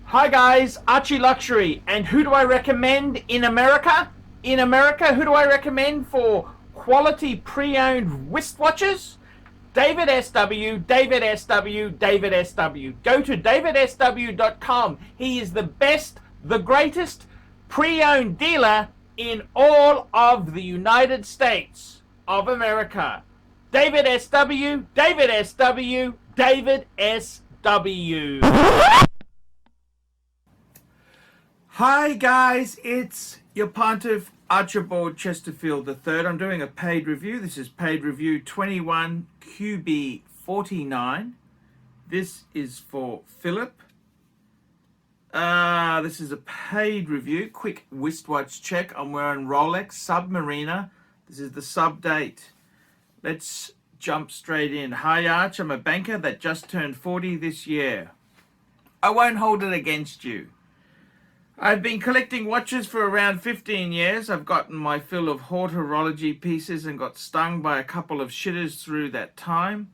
Hi guys, ArchieLuxury, and who do I recommend in America? In America, who do I recommend for quality pre-owned wristwatches? David SW, David SW, David SW. Go to davidsw.com. He is the best, the greatest pre-owned dealer in all of the United States of America. David SW, David SW, David SW. Hi guys, it's your Pontiff Archibald Chesterfield III. I'm doing a paid review. This is paid review 21QB49. This is for Philip. This is a paid review. Quick wristwatch check. I'm wearing Rolex Submariner. This is the sub date. Let's jump straight in. Hi Arch, I'm a banker that just turned 40 this year. I won't hold it against you. I've been collecting watches for around 15 years. I've gotten my fill of horology pieces and got stung by a couple of shitters through that time.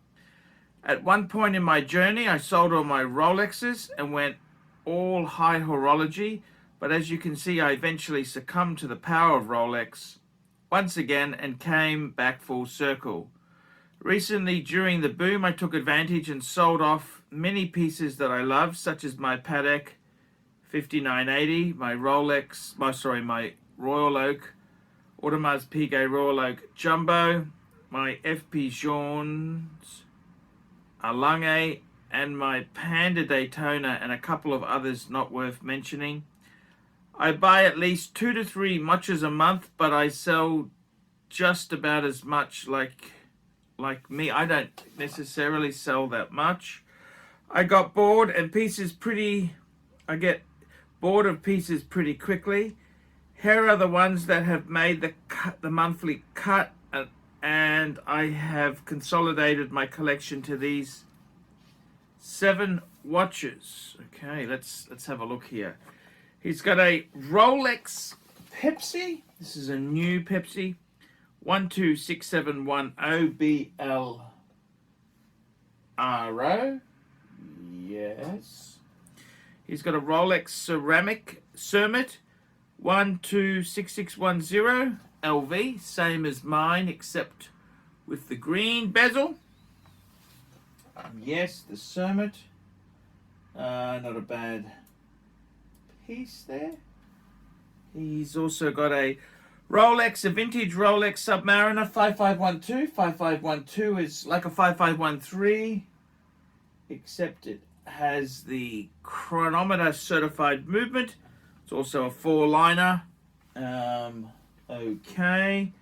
At one point in my journey, I sold all my Rolexes and went all high horology, but as you can see, I eventually succumbed to the power of Rolex once again and came back full circle. Recently, during the boom, I took advantage and sold off many pieces that I love, such as my Patek 5980, my Rolex, my Royal Oak, Audemars Piguet Royal Oak Jumbo, my FP Journes, Lange, and my Panda Daytona, and a couple of others not worth mentioning. I buy at least 2 to 3 watches a month, but I sell just about as much like me. I don't necessarily sell that much. I got bored and I get bored of pieces pretty quickly. Here are the ones that have made the monthly cut, and I have consolidated my collection to these 7 watches. Okay, let's have a look here. He's got a Rolex Pepsi. This is a new Pepsi. 126710BL Yes. He's got a Rolex Ceramic Cermet 126610 LV, same as mine except with the green bezel. Yes, the Cermet. Not a bad piece there. He's also got a Rolex, a vintage Rolex Submariner 5512. 5512 is like a 5513, except it has the chronometer certified movement. It's also a 4-liner. Okay.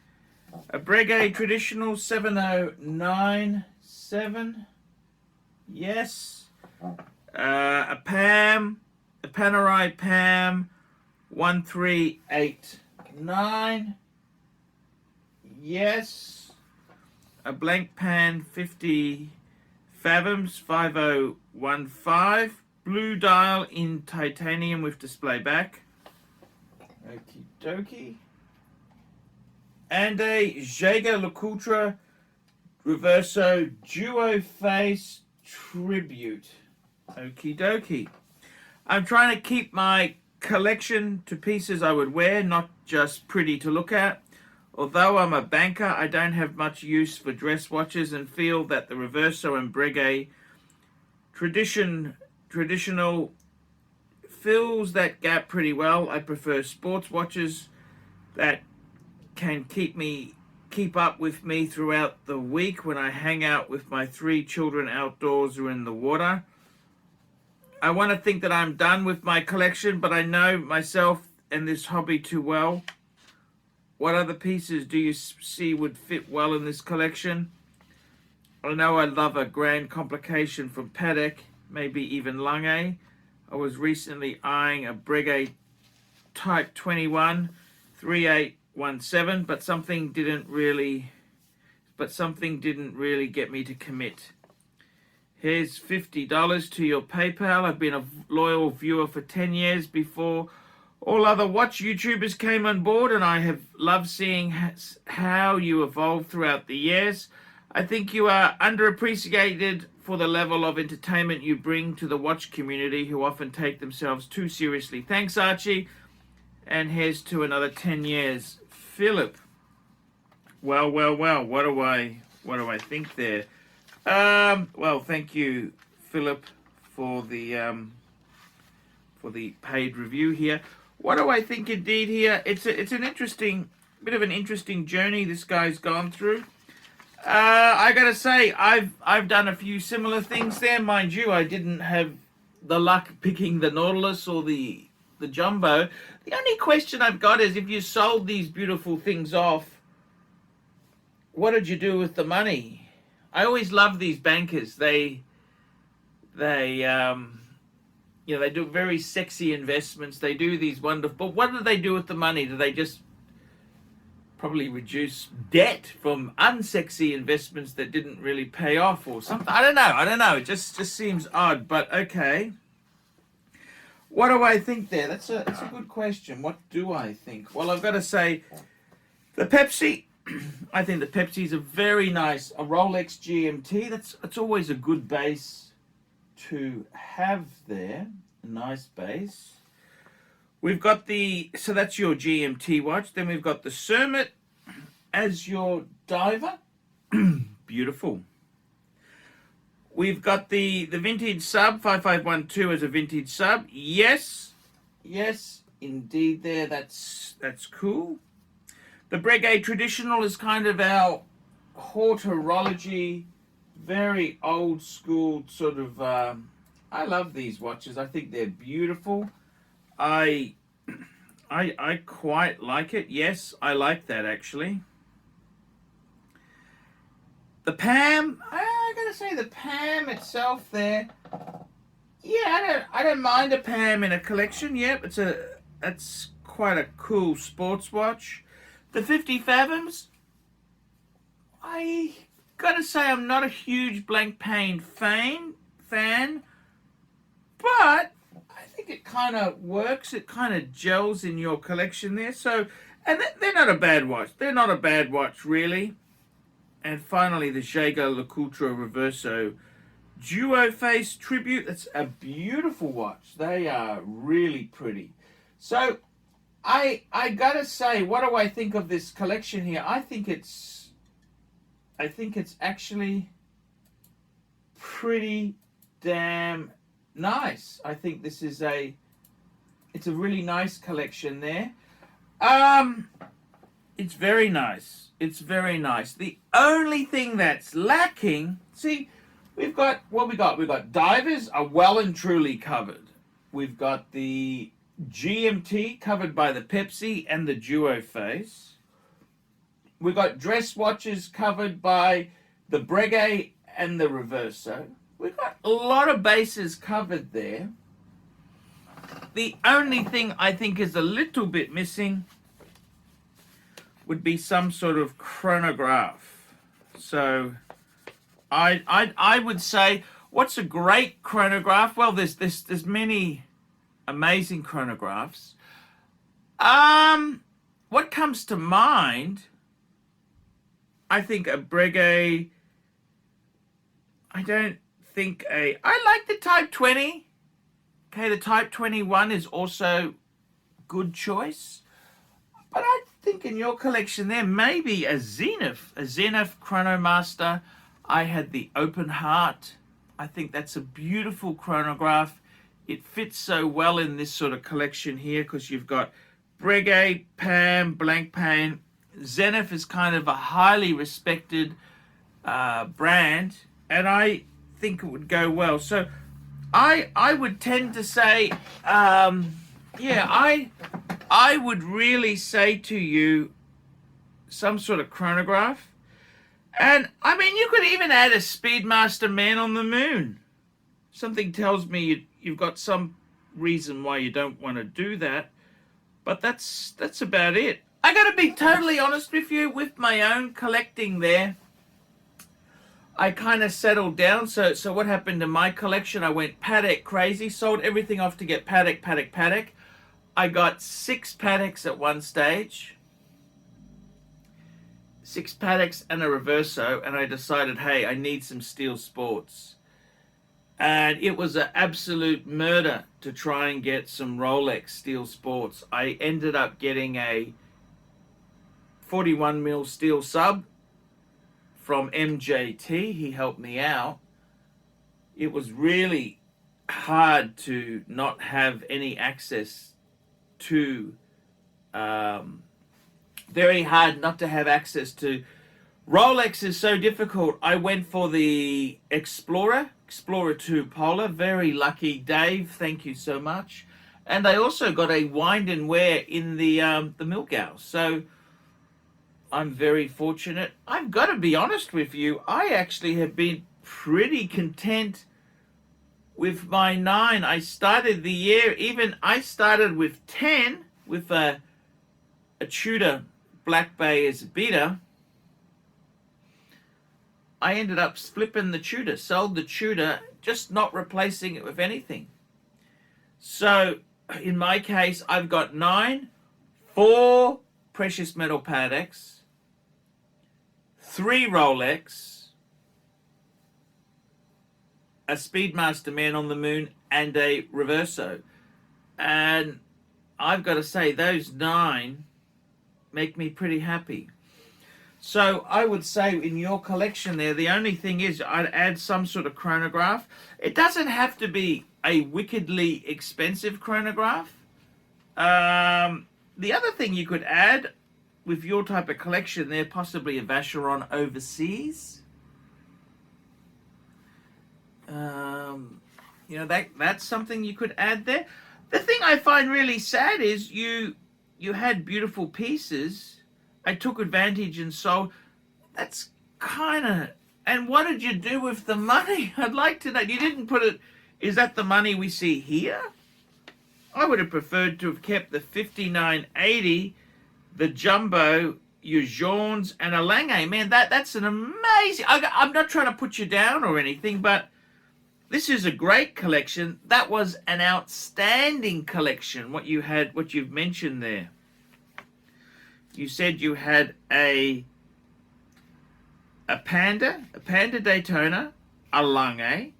A Breguet traditional 7097. Yes. A Panerai Pam 1389. Yes. A Blank Pan 50 Fathoms 5015. Blue dial in titanium with display back. Okie dokie. And a Jaeger-LeCoultre Reverso Duo Face Tribute. Okie dokie. I'm trying to keep my collection to pieces I would wear, not just pretty to look at. Although I'm a banker, I don't have much use for dress watches and feel that the Reverso and Breguet traditional fills that gap pretty well. I prefer sports watches that can keep up with me throughout the week when I hang out with my 3 children outdoors or in the water. I want to think that I'm done with my collection, but I know myself and this hobby too well. What other pieces do you see would fit well in this collection? I know I love a Grand Complication from Patek, maybe even Lange. I was recently eyeing a Breguet Type 21 3817, but something didn't really get me to commit. Here's $50 to your PayPal. I've been a loyal viewer for 10 years before all other watch YouTubers came on board, and I have loved seeing how you evolved throughout the years. I think you are underappreciated for the level of entertainment you bring to the watch community who often take themselves too seriously. Thanks, Archie. And here's to another 10 years. Philip. Well. What do I think there? Well, thank you, Philip, for the paid review here. What do I think indeed here? It's an interesting, bit of an interesting journey this guy's gone through. I gotta say, I've done a few similar things there. Mind you, I didn't have the luck picking the Nautilus or the Jumbo. The only question I've got is, if you sold these beautiful things off, what did you do with the money? I always love these bankers. They do very sexy investments. They do these wonderful, but what do they do with the money? Do they just probably reduce debt from unsexy investments that didn't really pay off or something? I don't know. It just seems odd, but okay. What do I think there? That's a good question. What do I think? Well, I've got to say, the Pepsi, I think the Pepsi is a Rolex GMT. That's always a good base to have there. A nice base. We've got so that's your GMT watch. Then we've got the Cermet as your diver. Beautiful. We've got the vintage sub, 5512 as a vintage sub. Yes, indeed there. That's cool. The Breguet Traditional is kind of our horology, very old school sort of, I love these watches. I think they're beautiful. I quite like it. Yes, I like that actually. The PAM, I gotta say the PAM itself there. Yeah, I don't mind a PAM in a collection. Yep, that's quite a cool sports watch. The 50 Fathoms, I gotta say I'm not a huge blank pane fan, but I think it kind of works. It kind of gels in your collection there. So, and they're not a bad watch. They're not a bad watch, really. And finally, the Jaeger LeCoultre Reverso Duo Face Tribute. That's a beautiful watch. They are really pretty. So, I gotta say, what do I think of this collection here? I think it's actually pretty damn nice. I think this is it's a really nice collection there. It's very nice. It's very nice. The only thing that's lacking, see, we've got divers are well and truly covered. We've got the GMT covered by the Pepsi and the Duo Face. We've got dress watches covered by the Breguet and the Reverso. We've got a lot of bases covered there. The only thing I think is a little bit missing would be some sort of chronograph. So I would say, what's a great chronograph? Well, there's many amazing chronographs. What comes to mind? I think a Breguet. I like the Type 20. Okay, the Type 21 is also good choice. But I think in your collection there, maybe a Zenith Chronomaster. I had the Open Heart. I think that's a beautiful chronograph. It fits so well in this sort of collection here because you've got Breguet, PAM, blank pane. Zenith is kind of a highly respected brand, and I think it would go well. So I would tend to say, I would really say to you some sort of chronograph. And I mean, you could even add a Speedmaster Man on the Moon. Something tells me you've got some reason why you don't want to do that, but that's about it. I gotta be totally honest with you, with my own collecting there, I kind of settled down. So what happened to my collection? I went Patek crazy, sold everything off to get Patek. I got 6 Pateks at one stage, 6 Pateks and a Reverso, and I decided, hey, I need some Steel Sports. And it was an absolute murder to try and get some Rolex Steel Sports. I ended up getting a 41mm steel sub from MJT. He helped me out. It was really hard to not have any access to, very hard not to have access to. Rolex is so difficult. I went for the Explorer 2 Polar. Very lucky, Dave. Thank you so much. And I also got a wind and wear in the Milgauss. So I'm very fortunate. I've got to be honest with you. I actually have been pretty content with my 9. I started the year, I started with 10 with a Tudor Black Bay as a beater. I ended up flipping the Tudor, sold the Tudor, just not replacing it with anything. So in my case, I've got 9, 4 precious metal Pateks, 3 Rolex, a Speedmaster Man on the Moon, and a Reverso. And I've got to say, those 9 make me pretty happy. So I would say in your collection there, the only thing is I'd add some sort of chronograph. It doesn't have to be a wickedly expensive chronograph. The other thing you could add with your type of collection there, possibly a Vacheron Overseas. You know, that's something you could add there. The thing I find really sad is you had beautiful pieces. I took advantage and sold. That's kind of... And what did you do with the money? I'd like to know. You didn't put it... Is that the money we see here? I would have preferred to have kept the 5980, the Jumbo, your Journes, and a Lange. Man, that's an amazing... I'm not trying to put you down or anything, but this is a great collection. That was an outstanding collection, what you've mentioned there. You said you had a Panda Daytona, a Lange,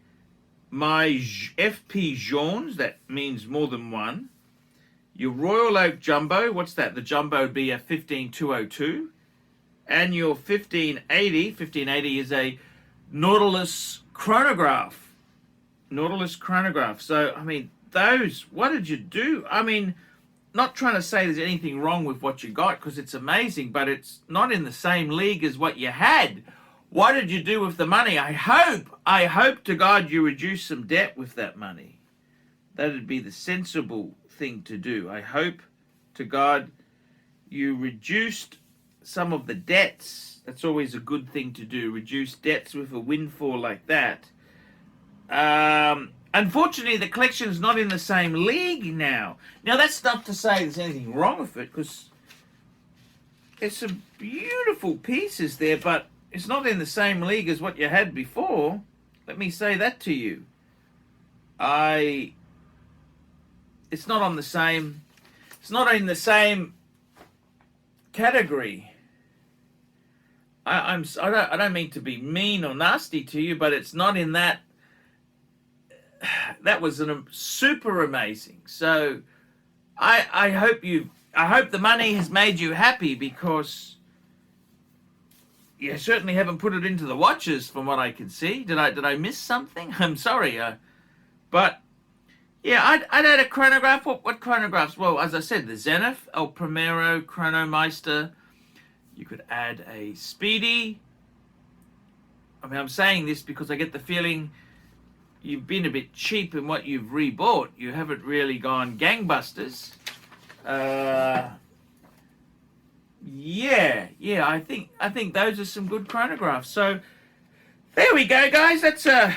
my FP Journes, that means more than one, your Royal Oak Jumbo, what's that? The Jumbo would be a 15202, and your 1580 is a Nautilus chronograph. So, I mean, those, what did you do? I mean, not trying to say there's anything wrong with what you got, because it's amazing, but it's not in the same league as what you had. What did you do with the money? I hope to God you reduce some debt with that money. That'd be the sensible thing to do. I hope to God you reduced some of the debts. That's always a good thing to do, reduce debts with a windfall like that. Unfortunately, the collection's not in the same league now. Now, that's not to say there's anything wrong with it, because there's some beautiful pieces there, but it's not in the same league as what you had before. Let me say that to you. It's not in the same category. I don't mean to be mean or nasty to you, but it's not in that. That was super amazing. So I hope the money has made you happy, because you certainly haven't put it into the watches from what I can see. Did I miss something? I'm sorry. But yeah, I'd add a chronograph. What chronographs? Well, as I said, the Zenith, El Primero, Chronomeister. You could add a Speedy. I mean, I'm saying this because I get the feeling you've been a bit cheap in what you've rebought. You haven't really gone gangbusters. Yeah, I think those are some good chronographs. So there we go, guys. That's a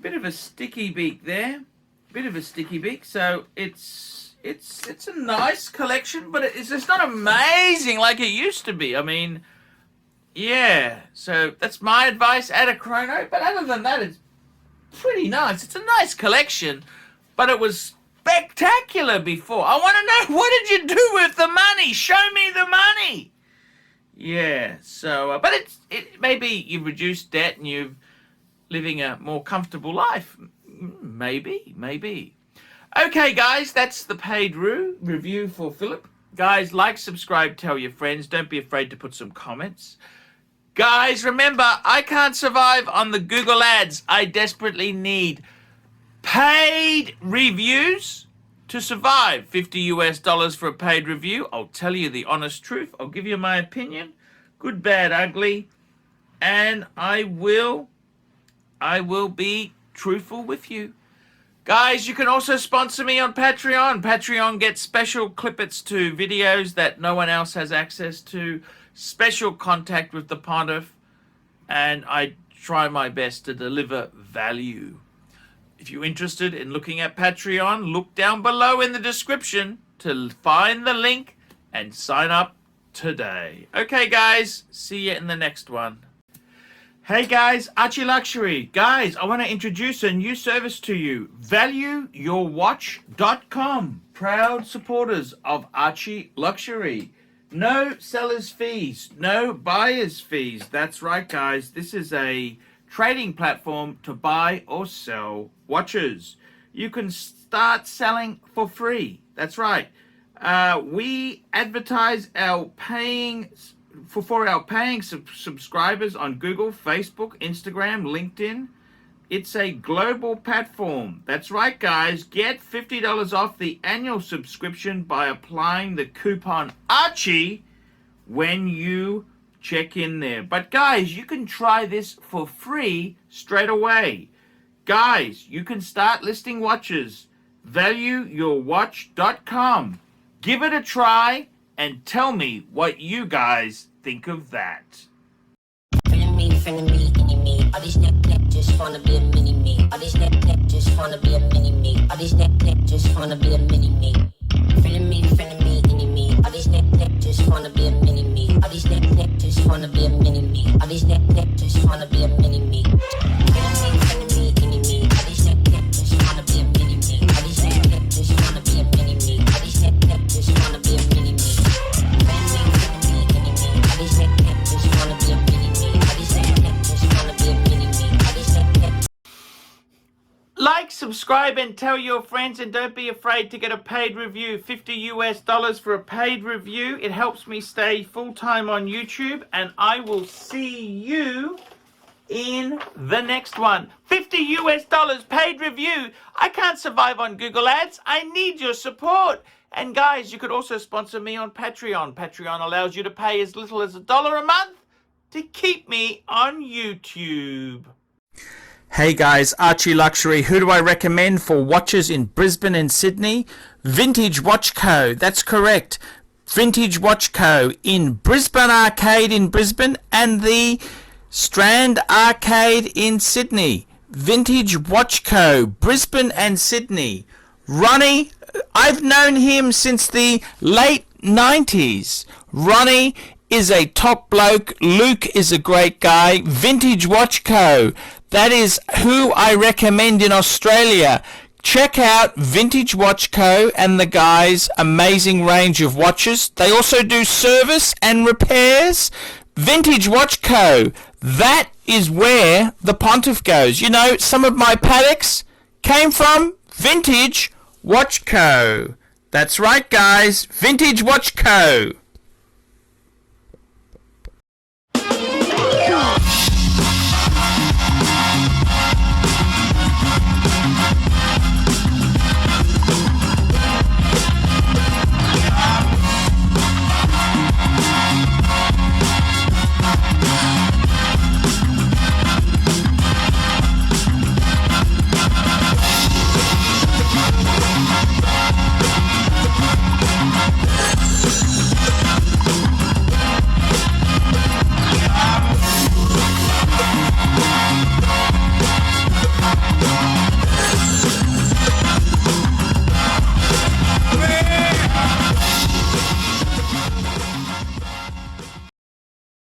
bit of a sticky beak there. So it's a nice collection, but it's not amazing like it used to be. I mean, yeah. So that's my advice. Add a chrono, but other than that, it's pretty nice. It's a nice collection, but it was spectacular before. I want to know, what did you do with the money? Show me the money. Yeah, so, but maybe you've reduced debt and you're living a more comfortable life. Maybe. Okay, guys, that's the paid review for Philip. Guys, like, subscribe, tell your friends. Don't be afraid to put some comments. Guys, remember, I can't survive on the Google ads. I desperately need paid reviews to survive. $50 for a paid review. I'll tell you the honest truth. I'll give you my opinion. Good, bad, ugly. And I will be truthful with you. Guys, you can also sponsor me on Patreon. Patreon gets special clippets to videos that no one else has access to. Special contact with the pontiff. And I try my best to deliver value. If you're interested in looking at Patreon, look down below in the description to find the link and sign up today. Okay, guys, see you in the next one. Hey guys, ArchieLuxury. Guys, I want to introduce a new service to you. ValueYourWatch.com. Proud supporters of ArchieLuxury. No seller's fees, no buyer's fees. That's right, guys. This is a trading platform to buy or sell watches. You can start selling for free. That's right. We advertise our paying subscribers on Google, Facebook, Instagram, LinkedIn. It's a global platform. That's right, guys. Get $50 off the annual subscription by applying the coupon Archie when you check in there. But guys, you can try this for free straight away. Guys, you can start listing watches. ValueYourWatch.com. Give it a try and tell me what you guys think of that. All these neck just wanna be a mini me. All these neck just wanna be a mini me. All these neck just wanna be a mini me. Feeling me, any me. All these neck just wanna be a mini me. All these neck just wanna be a mini me. All these neck just wanna be a mini me. Feeling me, any me. All these neck just wanna be a mini me. All these neck just wanna be a mini me. All these neck just wanna be a mini me. Feeling me, any me. All these neck just wanna be a mini me. All these neck just wanna be a mini me. All these neck. Like, subscribe, and tell your friends, and don't be afraid to get a paid review. $50 for a paid review. It helps me stay full-time on YouTube, and I will see you in the next one. $50 paid review. I can't survive on Google ads. I need your support. And guys, you could also sponsor me on Patreon. Patreon allows you to pay as little as $1 a month to keep me on YouTube. Hey guys, ArchieLuxury. Who do I recommend for watches in Brisbane and Sydney? Vintage Watch Co. That's correct. Vintage Watch Co. in Brisbane Arcade in Brisbane and the Strand Arcade in Sydney. Vintage Watch Co. Brisbane and Sydney. Ronnie, I've known him since the late 90s. Ronnie is a top bloke. Luke is a great guy. Vintage Watch Co. That is who I recommend in Australia. Check out Vintage Watch Co. and the guys' amazing range of watches. They also do service and repairs. Vintage Watch Co. That is where the pontiff goes. You know, some of my Pateks came from Vintage Watch Co. That's right, guys. Vintage Watch Co.